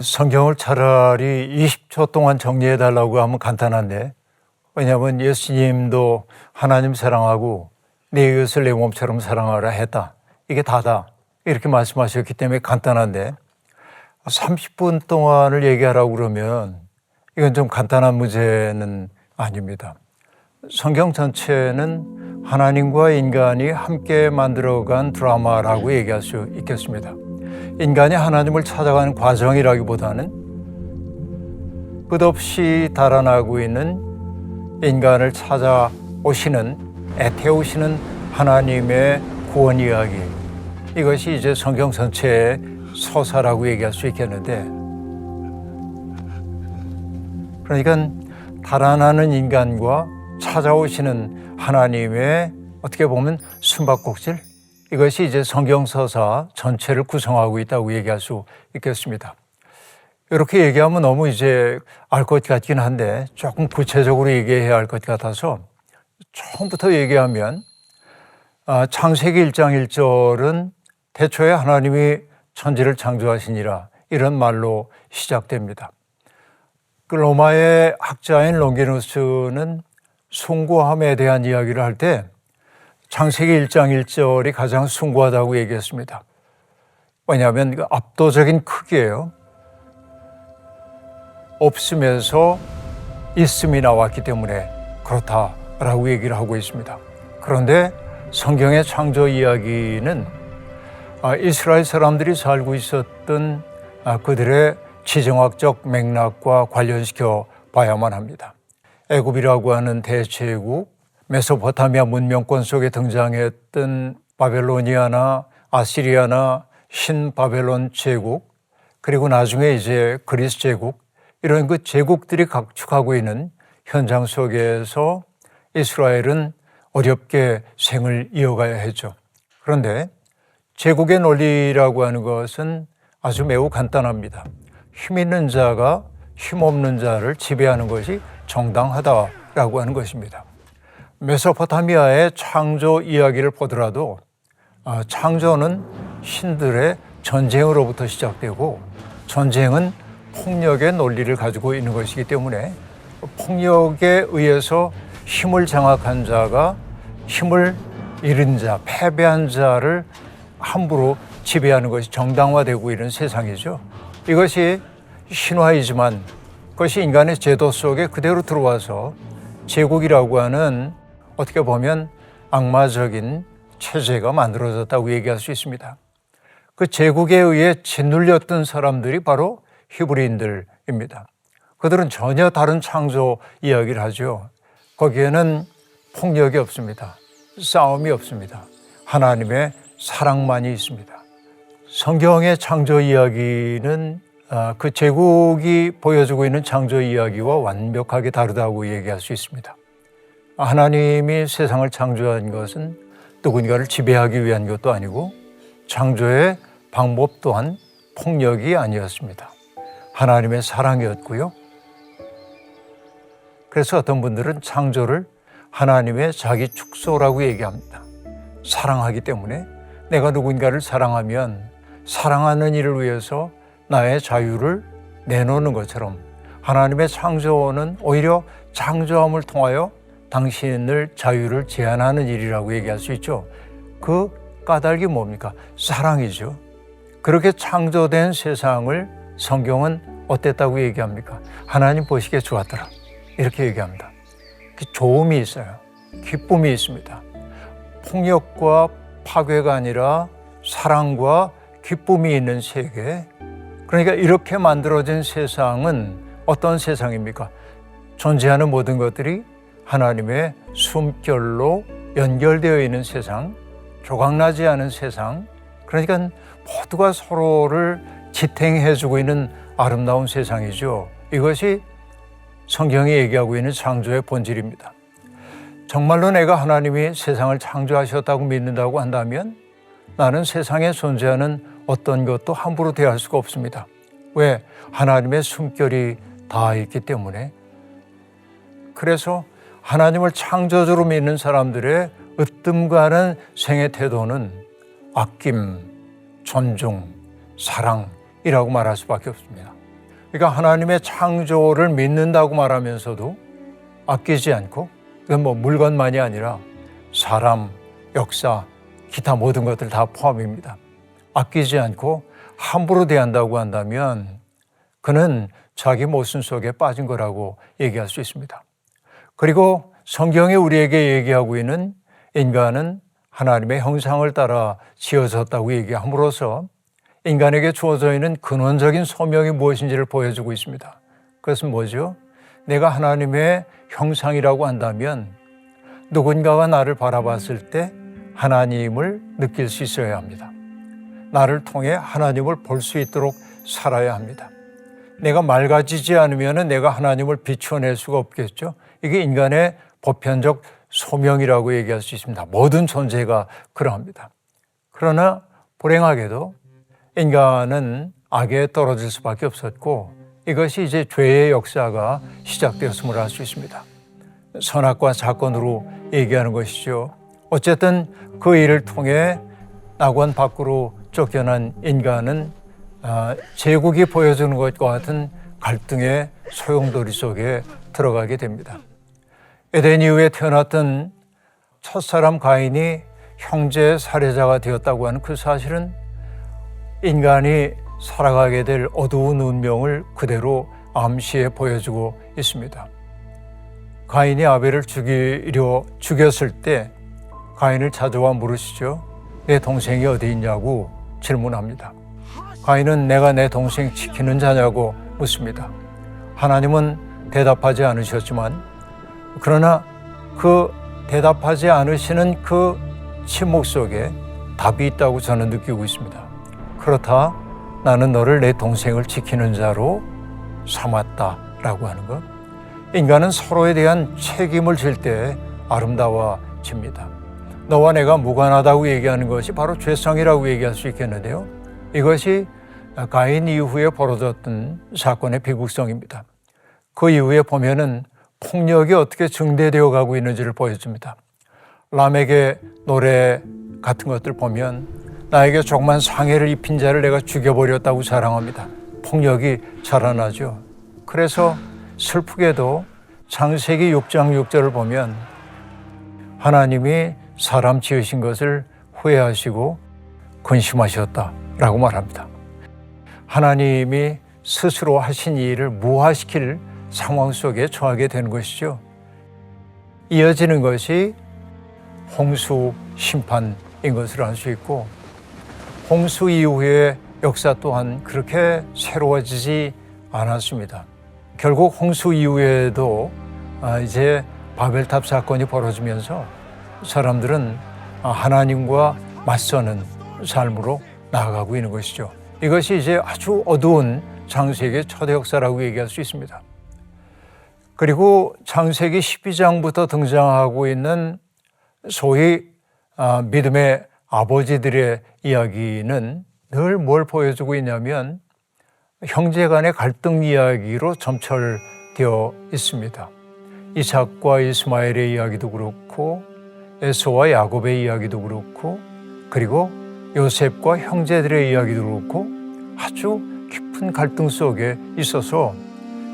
성경을 차라리 20초 동안 정리해 달라고 하면 간단한데, 왜냐하면 예수님도 하나님 사랑하고 내 이웃을 내 몸처럼 사랑하라 했다. 이게 다다. 이렇게 말씀하셨기 때문에 간단한데 30분 동안을 얘기하라고 그러면 이건 좀 간단한 문제는 아닙니다. 성경 전체는 하나님과 인간이 함께 만들어간 드라마라고 얘기할 수 있겠습니다. 인간이 하나님을 찾아가는 과정이라기보다는 끝없이 달아나고 있는 인간을 찾아오시는, 애태우시는 하나님의 구원 이야기, 이것이 이제 성경 전체의 서사라고 얘기할 수 있겠는데, 그러니까 달아나는 인간과 찾아오시는 하나님의 어떻게 보면 숨바꼭질, 이것이 이제 성경서사 전체를 구성하고 있다고 얘기할 수 있겠습니다. 이렇게 얘기하면 너무 이제 알 것 같긴 한데 조금 구체적으로 얘기해야 할 것 같아서 처음부터 얘기하면 창세기 1장 1절은 태초에 하나님이 천지를 창조하시니라, 이런 말로 시작됩니다. 그 로마의 학자인 롱기누스는 숭고함에 대한 이야기를 할 때 창세기 1장 1절이 가장 숭고하다고 얘기했습니다. 왜냐하면 그 압도적인 크기예요. 없음에서 있음이 나왔기 때문에 그렇다라고 얘기를 하고 있습니다. 그런데 성경의 창조 이야기는 이스라엘 사람들이 살고 있었던 그들의 지정학적 맥락과 관련시켜 봐야만 합니다. 애굽이라고 하는 대제국, 메소포타미아 문명권 속에 등장했던 바벨로니아나 아시리아나 신바벨론 제국, 그리고 나중에 이제 그리스 제국, 이런 그 제국들이 각축하고 있는 현장 속에서 이스라엘은 어렵게 생을 이어가야 했죠. 그런데 제국의 논리라고 하는 것은 아주 매우 간단합니다. 힘 있는 자가 힘 없는 자를 지배하는 것이 정당하다라고 하는 것입니다. 메소포타미아의 창조 이야기를 보더라도 창조는 신들의 전쟁으로부터 시작되고, 전쟁은 폭력의 논리를 가지고 있는 것이기 때문에 폭력에 의해서 힘을 장악한 자가 힘을 잃은 자, 패배한 자를 함부로 지배하는 것이 정당화되고 있는 세상이죠. 이것이 신화이지만 그것이 인간의 제도 속에 그대로 들어와서 제국이라고 하는 어떻게 보면 악마적인 체제가 만들어졌다고 얘기할 수 있습니다. 그 제국에 의해 짓눌렸던 사람들이 바로 히브리인들입니다. 그들은 전혀 다른 창조 이야기를 하죠. 거기에는 폭력이 없습니다. 싸움이 없습니다. 하나님의 사랑만이 있습니다. 성경의 창조 이야기는 그 제국이 보여주고 있는 창조 이야기와 완벽하게 다르다고 얘기할 수 있습니다. 하나님이 세상을 창조한 것은 누군가를 지배하기 위한 것도 아니고 창조의 방법 또한 폭력이 아니었습니다. 하나님의 사랑이었고요. 그래서 어떤 분들은 창조를 하나님의 자기 축소라고 얘기합니다. 사랑하기 때문에 내가 누군가를 사랑하면 사랑하는 이를 위해서 나의 자유를 내놓는 것처럼 하나님의 창조는 오히려 창조함을 통하여 당신을 자유를 제한하는 일이라고 얘기할 수 있죠. 그 까닭이 뭡니까? 사랑이죠. 그렇게 창조된 세상을 성경은 어땠다고 얘기합니까? 하나님 보시기에 좋았더라, 이렇게 얘기합니다. 좋음이 있어요. 기쁨이 있습니다. 폭력과 파괴가 아니라 사랑과 기쁨이 있는 세계, 그러니까 이렇게 만들어진 세상은 어떤 세상입니까? 존재하는 모든 것들이 하나님의 숨결로 연결되어 있는 세상, 조각나지 않은 세상, 그러니까 모두가 서로를 지탱해주고 있는 아름다운 세상이죠. 이것이 성경이 얘기하고 있는 창조의 본질입니다. 정말로 내가 하나님이 세상을 창조하셨다고 믿는다고 한다면 나는 세상에 존재하는 어떤 것도 함부로 대할 수가 없습니다. 왜? 하나님의 숨결이 닿아 있기 때문에. 그래서 하나님을 창조주로 믿는 사람들의 으뜸가는 생애 태도는 아낌, 존중, 사랑이라고 말할 수밖에 없습니다. 그러니까 하나님의 창조를 믿는다고 말하면서도 아끼지 않고, 그건 뭐 물건만이 아니라 사람, 역사, 기타 모든 것들 다 포함입니다. 아끼지 않고 함부로 대한다고 한다면 그는 자기 모순 속에 빠진 거라고 얘기할 수 있습니다. 그리고 성경이 우리에게 얘기하고 있는 인간은 하나님의 형상을 따라 지어졌다고 얘기함으로써 인간에게 주어져 있는 근원적인 소명이 무엇인지를 보여주고 있습니다. 그것은 뭐죠? 내가 하나님의 형상이라고 한다면 누군가가 나를 바라봤을 때 하나님을 느낄 수 있어야 합니다. 나를 통해 하나님을 볼 수 있도록 살아야 합니다. 내가 맑아지지 않으면 내가 하나님을 비추어낼 수가 없겠죠. 이게 인간의 보편적 소명이라고 얘기할 수 있습니다. 모든 존재가 그러합니다. 그러나 불행하게도 인간은 악에 떨어질 수밖에 없었고 이것이 이제 죄의 역사가 시작되었음을 알 수 있습니다. 선악과 사건으로 얘기하는 것이죠. 어쨌든 그 일을 통해 낙원 밖으로 쫓겨난 인간은 제국이 보여주는 것과 같은 갈등의 소용돌이 속에 들어가게 됩니다. 에덴 이후에 태어났던 첫사람 가인이 형제 살해자가 되었다고 하는 그 사실은 인간이 살아가게 될 어두운 운명을 그대로 암시해 보여주고 있습니다. 가인이 아벨을 죽였을 때 가인을 찾아와 물으시죠. 내 동생이 어디 있냐고 질문합니다. 가인은 내가 내 동생 지키는 자냐고 묻습니다. 하나님은 대답하지 않으셨지만 그러나 그 대답하지 않으시는 그 침묵 속에 답이 있다고 저는 느끼고 있습니다. 그렇다, 나는 너를 내 동생을 지키는 자로 삼았다라고 하는 것. 인간은 서로에 대한 책임을 질 때 아름다워집니다. 너와 내가 무관하다고 얘기하는 것이 바로 죄성이라고 얘기할 수 있겠는데요. 이것이 가인 이후에 벌어졌던 사건의 비극성입니다. 그 이후에 보면은 폭력이 어떻게 증대되어 가고 있는지를 보여줍니다. 람에게 노래 같은 것들 보면 나에게 조그만 상해를 입힌 자를 내가 죽여버렸다고 자랑합니다. 폭력이 자라나죠. 그래서 슬프게도 창세기 6장 6절을 보면 하나님이 사람 지으신 것을 후회하시고 근심하셨다라고 말합니다. 하나님이 스스로 하신 일을 무화시킬 상황 속에 처하게 되는 것이죠. 이어지는 것이 홍수 심판인 것을 알 수 있고 홍수 이후의 역사 또한 그렇게 새로워지지 않았습니다. 결국 홍수 이후에도 이제 바벨탑 사건이 벌어지면서 사람들은 하나님과 맞서는 삶으로 나아가고 있는 것이죠. 이것이 이제 아주 어두운 창세기의 초대 역사라고 얘기할 수 있습니다. 그리고 창세기 12장부터 등장하고 있는 소위 믿음의 아버지들의 이야기는 늘 뭘 보여주고 있냐면 형제 간의 갈등 이야기로 점철되어 있습니다. 이삭과 이스마엘의 이야기도 그렇고 에서와 야곱의 이야기도 그렇고 그리고 요셉과 형제들의 이야기도 그렇고 아주 깊은 갈등 속에 있어서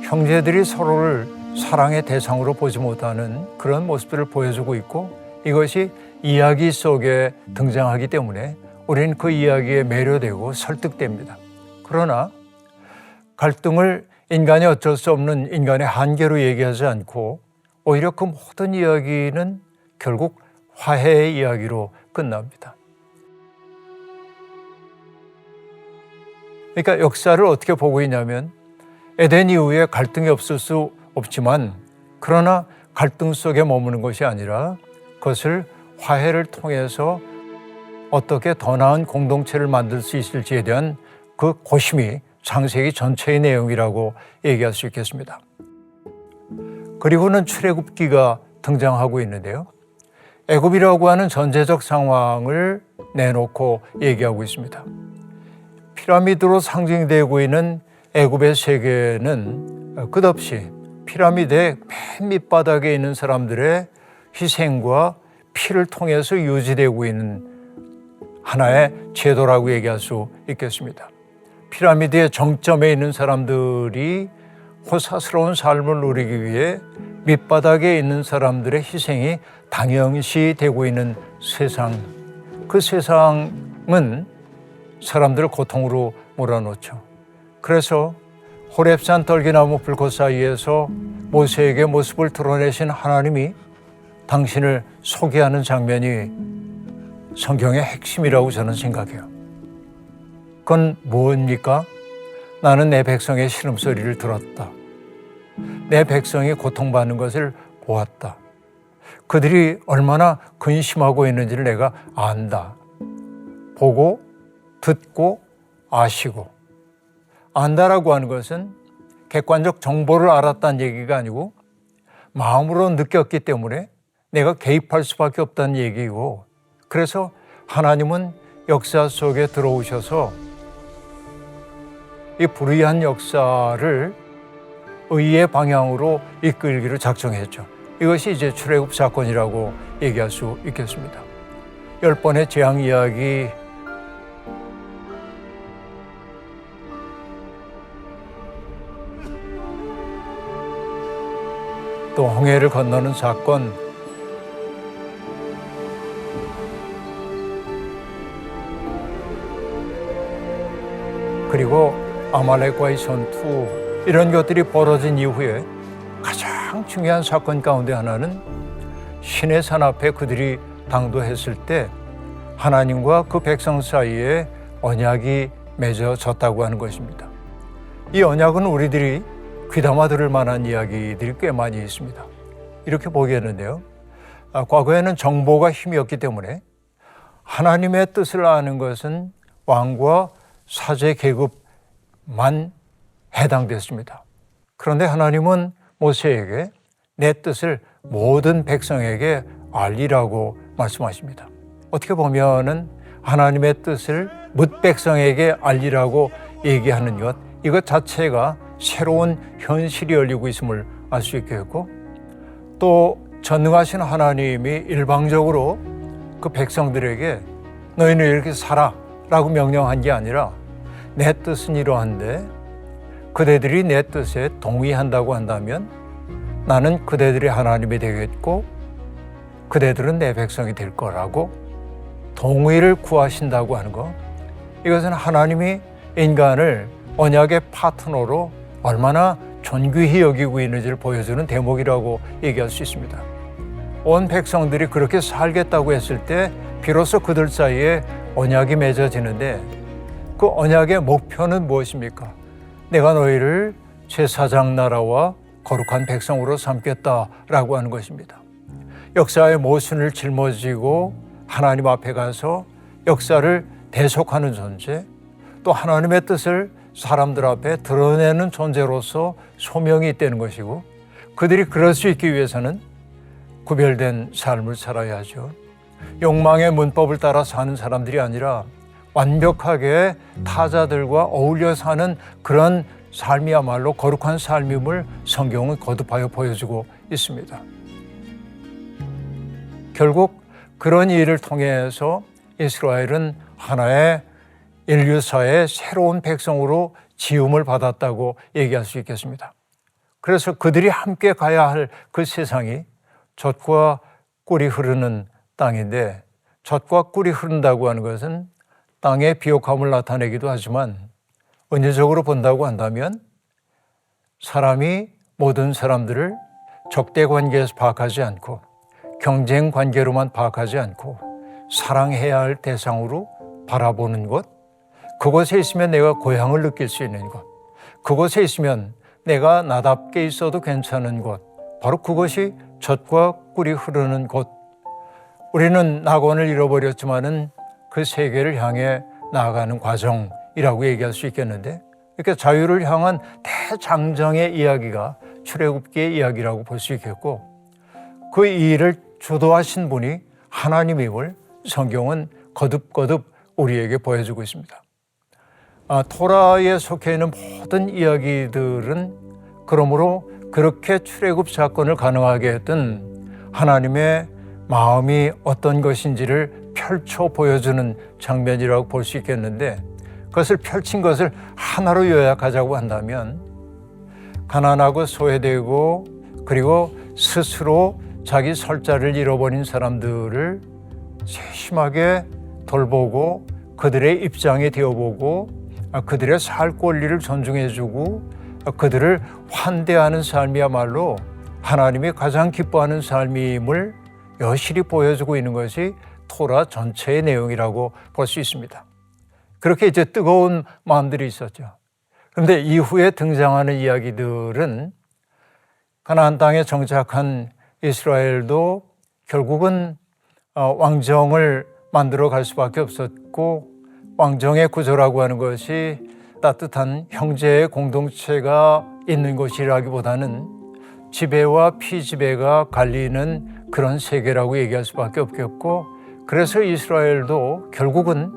형제들이 서로를 사랑의 대상으로 보지 못하는 그런 모습들을 보여주고 있고 이것이 이야기 속에 등장하기 때문에 우리는 그 이야기에 매료되고 설득됩니다. 그러나 갈등을 인간이 어쩔 수 없는 인간의 한계로 얘기하지 않고 오히려 그 모든 이야기는 결국 화해의 이야기로 끝납니다. 그러니까 역사를 어떻게 보고 있냐면 에덴 이후에 갈등이 없을 수 없지만 그러나 갈등 속에 머무는 것이 아니라 그것을 화해를 통해서 어떻게 더 나은 공동체를 만들 수 있을지에 대한 그 고심이 창세기 전체의 내용이라고 얘기할 수 있겠습니다. 그리고는 출애굽기가 등장하고 있는데요. 애굽이라고 하는 전제적 상황을 내놓고 얘기하고 있습니다. 피라미드로 상징되고 있는 애굽의 세계는 끝없이 피라미드의 맨 밑바닥에 있는 사람들의 희생과 피를 통해서 유지되고 있는 하나의 제도라고 얘기할 수 있겠습니다. 피라미드의 정점에 있는 사람들이 호사스러운 삶을 누리기 위해 밑바닥에 있는 사람들의 희생이 당연시 되고 있는 세상, 그 세상은 사람들을 고통으로 몰아넣죠. 그래서 호렙산 떨기나무 불꽃 사이에서 모세에게 모습을 드러내신 하나님이 당신을 소개하는 장면이 성경의 핵심이라고 저는 생각해요. 그건 무엇입니까? 나는 내 백성의 신음소리를 들었다. 내 백성이 고통받는 것을 보았다. 그들이 얼마나 근심하고 있는지를 내가 안다. 보고, 듣고, 아시고. 안다라고 하는 것은 객관적 정보를 알았다는 얘기가 아니고 마음으로 느꼈기 때문에 내가 개입할 수밖에 없다는 얘기이고, 그래서 하나님은 역사 속에 들어오셔서 이 불의한 역사를 의의 방향으로 이끌기로 작정했죠. 이것이 이제 출애굽 사건이라고 얘기할 수 있겠습니다. 10번의 재앙 이야기, 또 홍해를 건너는 사건, 그리고 아말렉과의 전투, 이런 것들이 벌어진 이후에 가장 중요한 사건 가운데 하나는 신의 산 앞에 그들이 당도했을 때 하나님과 그 백성 사이에 언약이 맺어졌다고 하는 것입니다. 이 언약은 우리들이 귀담아 들을 만한 이야기들이 꽤 많이 있습니다. 이렇게 보겠는데요. 과거에는 정보가 힘이었기 때문에 하나님의 뜻을 아는 것은 왕과 사제 계급만 해당됐습니다. 그런데 하나님은 모세에게 내 뜻을 모든 백성에게 알리라고 말씀하십니다. 어떻게 보면은 하나님의 뜻을 뭇 백성에게 알리라고 얘기하는 것, 이것 자체가 새로운 현실이 열리고 있음을 알 수 있겠고, 또 전능하신 하나님이 일방적으로 그 백성들에게 너희는 이렇게 살아라고 명령한 게 아니라 내 뜻은 이러한데 그대들이 내 뜻에 동의한다고 한다면 나는 그대들의 하나님이 되겠고 그대들은 내 백성이 될 거라고 동의를 구하신다고 하는 것, 이것은 하나님이 인간을 언약의 파트너로 얼마나 존귀히 여기고 있는지를 보여주는 대목이라고 얘기할 수 있습니다. 온 백성들이 그렇게 살겠다고 했을 때 비로소 그들 사이에 언약이 맺어지는데, 그 언약의 목표는 무엇입니까? 내가 너희를 제사장 나라와 거룩한 백성으로 삼겠다라고 하는 것입니다. 역사의 모순을 짊어지고 하나님 앞에 가서 역사를 대속하는 존재, 또 하나님의 뜻을 사람들 앞에 드러내는 존재로서 소명이 있다는 것이고, 그들이 그럴 수 있기 위해서는 구별된 삶을 살아야 하죠. 욕망의 문법을 따라 사는 사람들이 아니라 완벽하게 타자들과 어울려 사는 그런 삶이야말로 거룩한 삶임을 성경은 거듭하여 보여주고 있습니다. 결국 그런 일을 통해서 이스라엘은 하나의 인류사의 새로운 백성으로 지음을 받았다고 얘기할 수 있겠습니다. 그래서 그들이 함께 가야 할 그 세상이 젖과 꿀이 흐르는 땅인데, 젖과 꿀이 흐른다고 하는 것은 땅의 비옥함을 나타내기도 하지만 은유적으로 본다고 한다면 사람이 모든 사람들을 적대 관계에서 파악하지 않고 경쟁 관계로만 파악하지 않고 사랑해야 할 대상으로 바라보는 것, 그곳에 있으면 내가 고향을 느낄 수 있는 것, 그곳에 있으면 내가 나답게 있어도 괜찮은 곳, 바로 그것이 젖과 꿀이 흐르는 곳. 우리는 낙원을 잃어버렸지만은 그 세계를 향해 나아가는 과정이라고 얘기할 수 있겠는데, 이렇게 자유를 향한 대장정의 이야기가 출애굽기의 이야기라고 볼 수 있겠고, 그 일을 주도하신 분이 하나님임을 성경은 거듭거듭 우리에게 보여주고 있습니다. 토라에 속해 있는 모든 이야기들은 그러므로 그렇게 출애굽 사건을 가능하게 했던 하나님의 마음이 어떤 것인지를 펼쳐 보여주는 장면이라고 볼 수 있겠는데, 그것을 펼친 것을 하나로 요약하자고 한다면 가난하고 소외되고 그리고 스스로 자기 설자를 잃어버린 사람들을 세심하게 돌보고 그들의 입장에 되어보고 그들의 살 권리를 존중해주고 그들을 환대하는 삶이야말로 하나님이 가장 기뻐하는 삶임을 여실히 보여주고 있는 것이 토라 전체의 내용이라고 볼 수 있습니다. 그렇게 이제 뜨거운 마음들이 있었죠. 그런데 이후에 등장하는 이야기들은 가나안 땅에 정착한 이스라엘도 결국은 왕정을 만들어 갈 수밖에 없었고, 왕정의 구조라고 하는 것이 따뜻한 형제의 공동체가 있는 곳이라기보다는 지배와 피지배가 갈리는 그런 세계라고 얘기할 수밖에 없겠고, 그래서 이스라엘도 결국은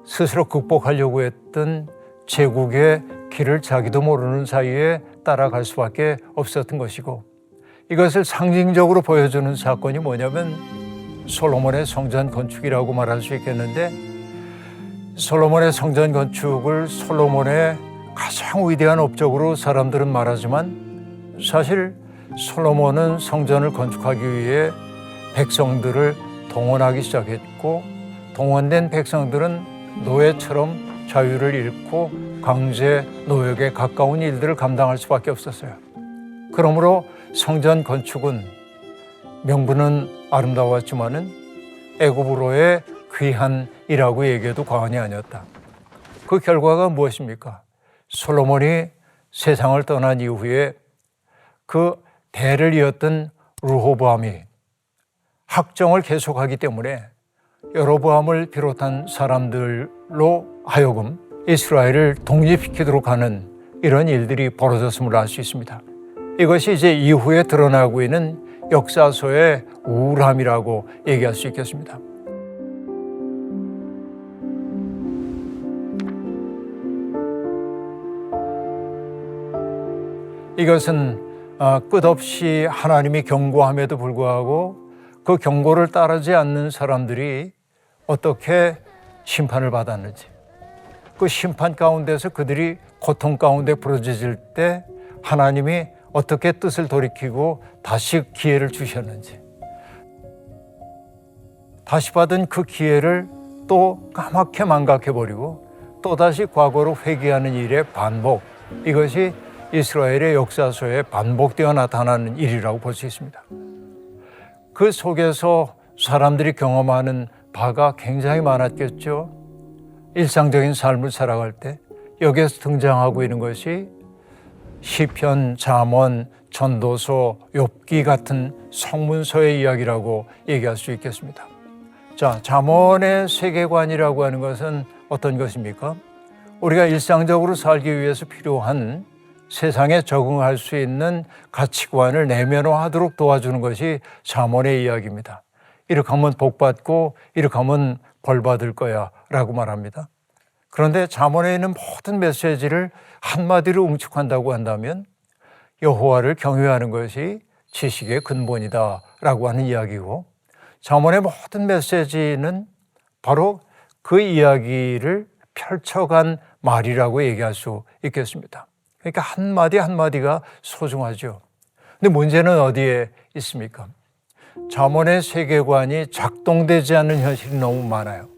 스스로 극복하려고 했던 제국의 길을 자기도 모르는 사이에 따라갈 수밖에 없었던 것이고, 이것을 상징적으로 보여주는 사건이 뭐냐면 솔로몬의 성전 건축이라고 말할 수 있겠는데, 솔로몬의 성전 건축을 솔로몬의 가장 위대한 업적으로 사람들은 말하지만, 사실 솔로몬은 성전을 건축하기 위해 백성들을 동원하기 시작했고, 동원된 백성들은 노예처럼 자유를 잃고 강제 노역에 가까운 일들을 감당할 수밖에 없었어요. 그러므로 성전 건축은 명분은 아름다웠지만은 애굽으로의 귀한 일하고 얘기해도 과언이 아니었다. 그 결과가 무엇입니까? 솔로몬이 세상을 떠난 이후에 그 대를 이었던 르호보암이 학정을 계속하기 때문에 여로보암을 비롯한 사람들로 하여금 이스라엘을 독립시키도록 하는 이런 일들이 벌어졌음을 알 수 있습니다. 이것이 이제 이후에 드러나고 있는 역사서의 우울함이라고 얘기할 수 있겠습니다. 이것은 끝없이 하나님이 경고함에도 불구하고 그 경고를 따르지 않는 사람들이 어떻게 심판을 받았는지, 그 심판 가운데서 그들이 고통 가운데 부러져질 때 하나님이 어떻게 뜻을 돌이키고 다시 기회를 주셨는지, 다시 받은 그 기회를 또 까맣게 망각해버리고 또다시 과거로 회귀하는 일의 반복, 이것이 이스라엘의 역사서에 반복되어 나타나는 일이라고 볼 수 있습니다. 그 속에서 사람들이 경험하는 바가 굉장히 많았겠죠. 일상적인 삶을 살아갈 때 여기에서 등장하고 있는 것이 시편, 잠언, 전도서, 욥기 같은 성문서의 이야기라고 얘기할 수 있겠습니다. 자, 잠언의 세계관이라고 하는 것은 어떤 것입니까? 우리가 일상적으로 살기 위해서 필요한 세상에 적응할 수 있는 가치관을 내면화하도록 도와주는 것이 잠언의 이야기입니다. 이렇게 하면 복받고 이렇게 하면 벌받을 거야 라고 말합니다. 그런데 잠언에 있는 모든 메시지를 한마디로 응축한다고 한다면 여호와를 경외하는 것이 지식의 근본이다 라고 하는 이야기고, 잠언의 모든 메시지는 바로 그 이야기를 펼쳐간 말이라고 얘기할 수 있겠습니다. 그러니까 한마디 한마디가 소중하죠. 근데 문제는 어디에 있습니까? 잠언의 세계관이 작동되지 않는 현실이 너무 많아요.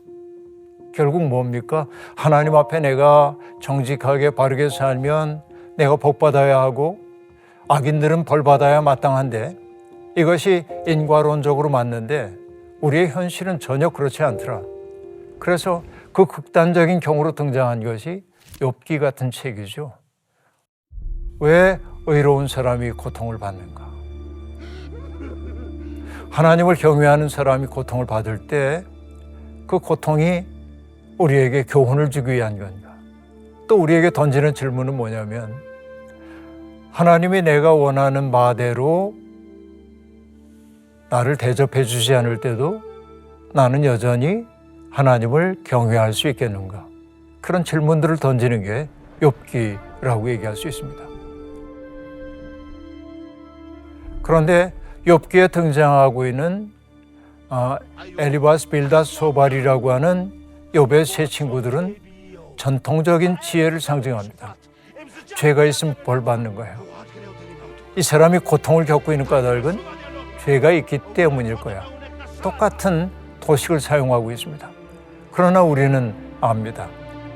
결국 뭡니까? 하나님 앞에 내가 정직하게 바르게 살면 내가 복받아야 하고 악인들은 벌받아야 마땅한데, 이것이 인과론적으로 맞는데 우리의 현실은 전혀 그렇지 않더라. 그래서 그 극단적인 경우로 등장한 것이 욥기 같은 책이죠. 왜 의로운 사람이 고통을 받는가? 하나님을 경외하는 사람이 고통을 받을 때 그 고통이 우리에게 교훈을 주기 위한 건가? 또 우리에게 던지는 질문은 뭐냐면, 하나님이 내가 원하는 바대로 나를 대접해 주지 않을 때도 나는 여전히 하나님을 경외할 수 있겠는가? 그런 질문들을 던지는 게 욥기라고 얘기할 수 있습니다. 그런데 욥기에 등장하고 있는 엘리바스, 빌닷, 소발이라고 하는 욥의 세 친구들은 전통적인 지혜를 상징합니다. 죄가 있으면 벌 받는 거예요. 이 사람이 고통을 겪고 있는 까닭은 죄가 있기 때문일 거야. 똑같은 도식을 사용하고 있습니다. 그러나 우리는 압니다.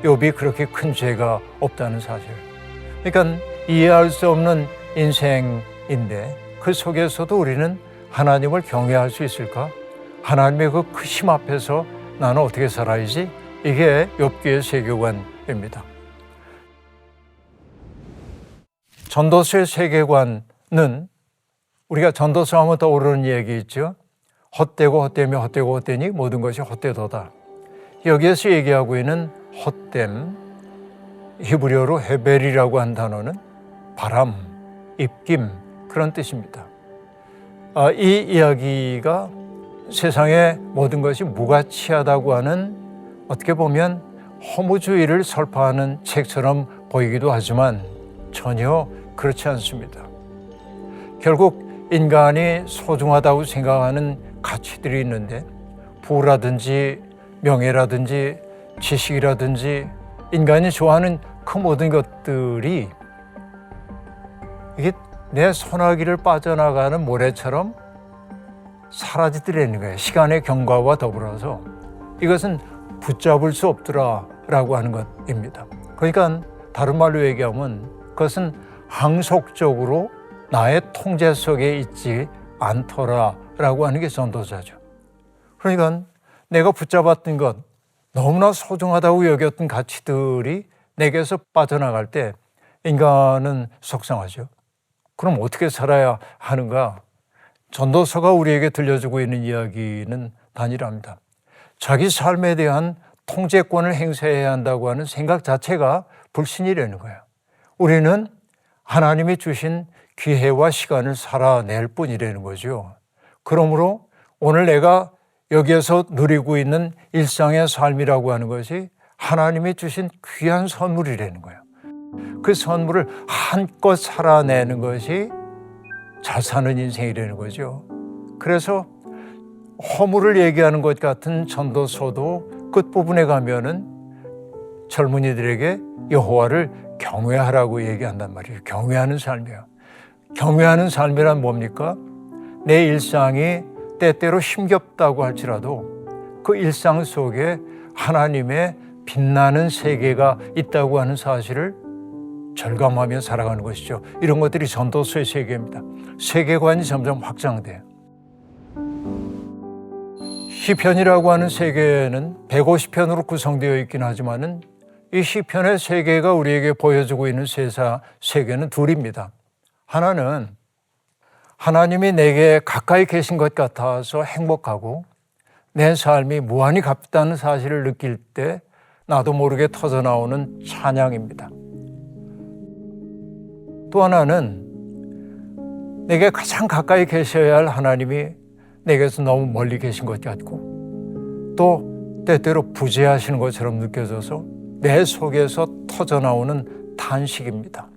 욥이 그렇게 큰 죄가 없다는 사실. 그러니까 이해할 수 없는 인생인데 그 속에서도 우리는 하나님을 경외할 수 있을까? 하나님의 그 크심 앞에서 나는 어떻게 살아야지? 이게 욥기의 세계관입니다. 전도서의 세계관은 우리가 전도서 하면 떠오르는 얘기 있죠. 헛되고 헛되며 헛되고 헛되니 모든 것이 헛되도다. 여기에서 얘기하고 있는 헛됨, 히브리어로 헤벨이라고 한 단어는 바람, 입김 그런 뜻입니다. 이 이야기가 세상의 모든 것이 무가치하다고 하는 어떻게 보면 허무주의를 설파하는 책처럼 보이기도 하지만 전혀 그렇지 않습니다. 결국 인간이 소중하다고 생각하는 가치들이 있는데 부라든지 명예라든지 지식이라든지 인간이 좋아하는 그 모든 것들이 이게 내 소나기를 빠져나가는 모래처럼 사라지더라는 거예요. 시간의 경과와 더불어서 이것은 붙잡을 수 없더라라고 하는 것입니다. 그러니까 다른 말로 얘기하면 그것은 항속적으로 나의 통제 속에 있지 않더라라고 하는 게 전도자죠. 그러니까 내가 붙잡았던 것, 너무나 소중하다고 여겼던 가치들이 내게서 빠져나갈 때 인간은 속상하죠. 그럼 어떻게 살아야 하는가? 전도서가 우리에게 들려주고 있는 이야기는 단일합니다. 자기 삶에 대한 통제권을 행사해야 한다고 하는 생각 자체가 불신이라는 거예요. 우리는 하나님이 주신 기회와 시간을 살아낼 뿐이라는 거죠. 그러므로 오늘 내가 여기에서 누리고 있는 일상의 삶이라고 하는 것이 하나님이 주신 귀한 선물이라는 거예요. 그 선물을 한껏 살아내는 것이 잘 사는 인생이라는 거죠. 그래서 허물을 얘기하는 것 같은 전도서도 끝부분에 가면은 젊은이들에게 여호와를 경외하라고 얘기한단 말이에요. 경외하는 삶이에요. 경외하는 삶이란 뭡니까? 내 일상이 때때로 힘겹다고 할지라도 그 일상 속에 하나님의 빛나는 세계가 있다고 하는 사실을 절감하며 살아가는 것이죠. 이런 것들이 전도서의 세계입니다. 세계관이 점점 확장돼요. 시편이라고 하는 세계는 150편으로 구성되어 있긴 하지만은 이 시편의 세계가 우리에게 보여주고 있는 세계는 둘입니다. 하나는 하나님이 내게 가까이 계신 것 같아서 행복하고 내 삶이 무한히 값다는 사실을 느낄 때 나도 모르게 터져나오는 찬양입니다. 또 하나는 내게 가장 가까이 계셔야 할 하나님이 내게서 너무 멀리 계신 것 같고 또 때때로 부재하시는 것처럼 느껴져서 내 속에서 터져나오는 탄식입니다.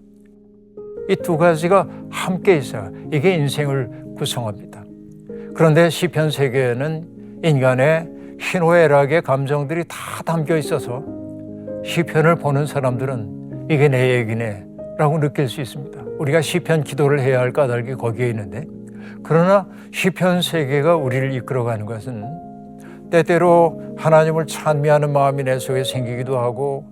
이 두 가지가 함께 있어요. 이게 인생을 구성합니다. 그런데 시편 세계에는 인간의 희노애락의 감정들이 다 담겨 있어서 시편을 보는 사람들은 이게 내 얘기네 라고 느낄 수 있습니다. 우리가 시편 기도를 해야 할 까닭이 거기에 있는데 그러나 시편 세계가 우리를 이끌어가는 것은 때때로 하나님을 찬미하는 마음이 내 속에 생기기도 하고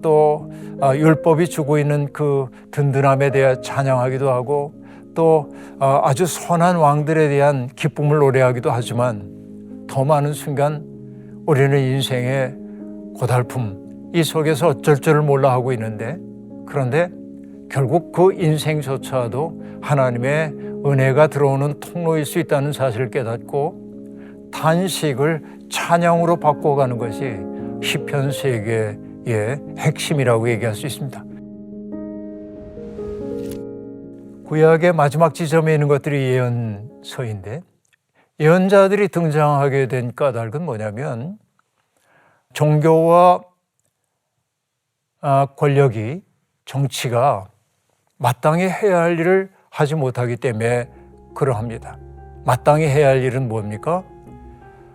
또 율법이 주고 있는 그 든든함에 대해 찬양하기도 하고 또 아주 선한 왕들에 대한 기쁨을 노래하기도 하지만 더 많은 순간 우리는 인생의 고달픔 이 속에서 어쩔 줄을 몰라 하고 있는데 그런데 결국 그 인생조차도 하나님의 은혜가 들어오는 통로일 수 있다는 사실을 깨닫고 탄식을 찬양으로 바꿔가는 것이 시편 세계의 핵심이라고 얘기할 수 있습니다. 구약의 마지막 지점에 있는 것들이 예언서인데 예언자들이 등장하게 된 까닭은 뭐냐면 종교와 권력이 정치가 마땅히 해야 할 일을 하지 못하기 때문에 그러합니다. 마땅히 해야 할 일은 뭡니까?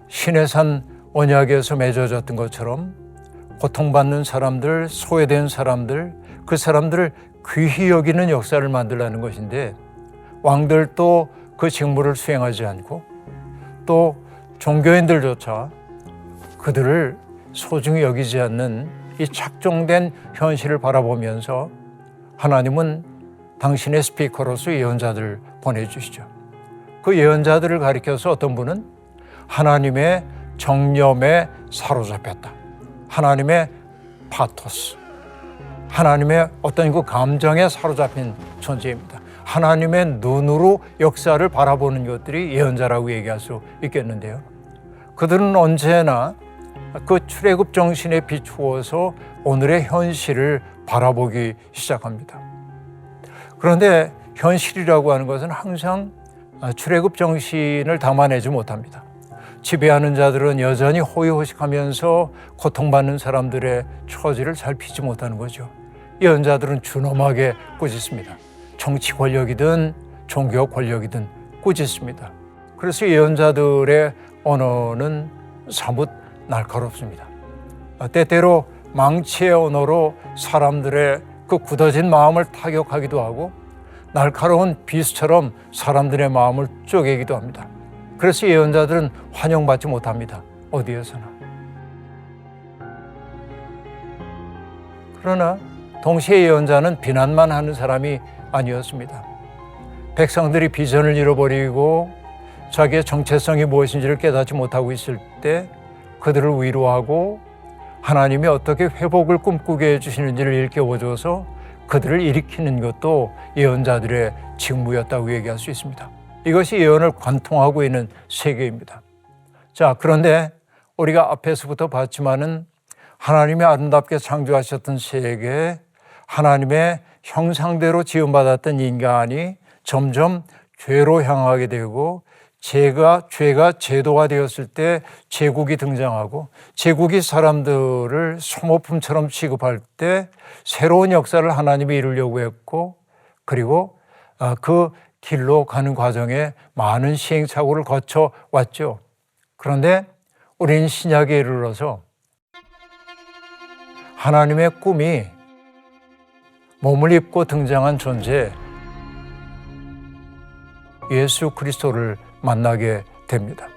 시내산 언약에서 맺어졌던 것처럼 고통받는 사람들, 소외된 사람들, 그 사람들을 귀히 여기는 역사를 만들라는 것인데 왕들도 그 직무를 수행하지 않고 또 종교인들조차 그들을 소중히 여기지 않는 이 착종된 현실을 바라보면서 하나님은 당신의 스피커로서 예언자들을 보내주시죠. 그 예언자들을 가리켜서 어떤 분은 하나님의 정념에 사로잡혔다. 하나님의 파토스, 하나님의 어떤 그 감정에 사로잡힌 존재입니다. 하나님의 눈으로 역사를 바라보는 것들이 예언자라고 얘기할 수 있겠는데요. 그들은 언제나 그 출애굽 정신에 비추어서 오늘의 현실을 바라보기 시작합니다. 그런데 현실이라고 하는 것은 항상 출애굽 정신을 담아내지 못합니다. 지배하는 자들은 여전히 호의호식하면서 고통받는 사람들의 처지를 살피지 못하는 거죠. 예언자들은 준엄하게 꾸짖습니다. 정치 권력이든 종교 권력이든 꾸짖습니다. 그래서 예언자들의 언어는 사뭇 날카롭습니다. 때때로 망치의 언어로 사람들의 그 굳어진 마음을 타격하기도 하고 날카로운 비수처럼 사람들의 마음을 쪼개기도 합니다. 그래서 예언자들은 환영받지 못합니다. 어디에서나. 그러나 동시에 예언자는 비난만 하는 사람이 아니었습니다. 백성들이 비전을 잃어버리고 자기의 정체성이 무엇인지를 깨닫지 못하고 있을 때 그들을 위로하고 하나님이 어떻게 회복을 꿈꾸게 해주시는지를 일깨워줘서 그들을 일으키는 것도 예언자들의 직무였다고 얘기할 수 있습니다. 이것이 예언을 관통하고 있는 세계입니다. 자, 그런데 우리가 앞에서부터 봤지만은 하나님이 아름답게 창조하셨던 세계에 하나님의 형상대로 지음받았던 인간이 점점 죄로 향하게 되고 죄가 제도화 되었을 때 제국이 등장하고 제국이 사람들을 소모품처럼 취급할 때 새로운 역사를 하나님이 이루려고 했고 그리고 그 길로 가는 과정에 많은 시행착오를 거쳐 왔죠. 그런데 우리는 신약에 이르러서 하나님의 꿈이 몸을 입고 등장한 존재 예수 그리스도를 만나게 됩니다.